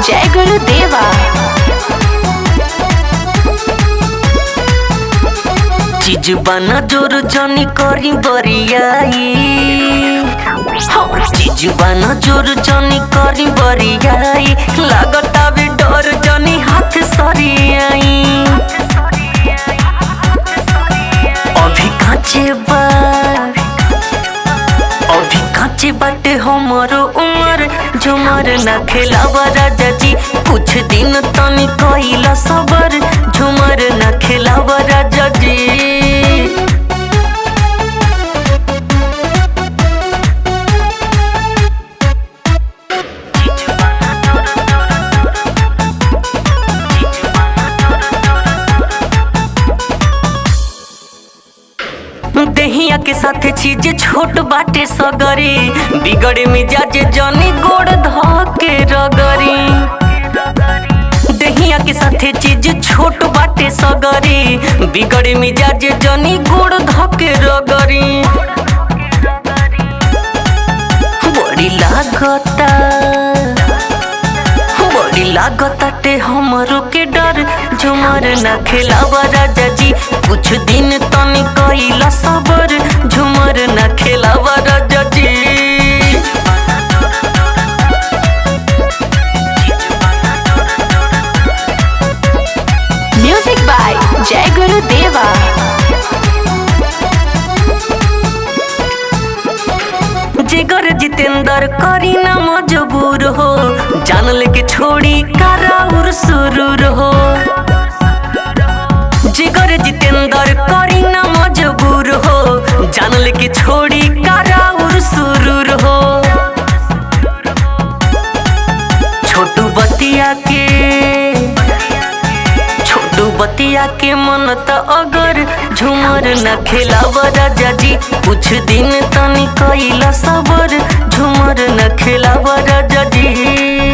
जय गुरुदेवा। चीज बना जोर जनी करी बरियाई, चीज बना जोर जनी करी बरियाई, लागता भी डर जनी हाथ सरियाई। अभी काचे बाटे हमरो उमर, झुमर ना खेलावा राजा जी, कुछ दिन तनी कइला सबर, झुमर ना खेलावा राजा जी। देहिया के साथे चीज छोट बाटे सगरी, बिगड़े मिजाज जनी गोड़ धके रगरी। देहिया के साथे चीज छोट बाटे सगरी, बिगड़े मिजाज जनी गोड़ धके रगरी। बड़ी लागताटे हमरो के डर, झुमर ना खेलावा राजा जी, कुछ दिन तनी कइला सबर, झुमर ना खेलावा राजा जी। म्यूजिक बाय जय गुरुदेवा। जिगर जितेंद्र करी ना मजबूर हो, जान लेके छोड़ी कराउर सुरूर हो। जिगर जितेंद्र करी ना मजबूर हो, जान लेके छोड़ी कराउर सुरूर हो। छोटू बतिया के मन त अगर, झुमर न खेलावा राजा जी, कुछ दिन तनी कइला सबर, झुमर न खेलावा राजा जी।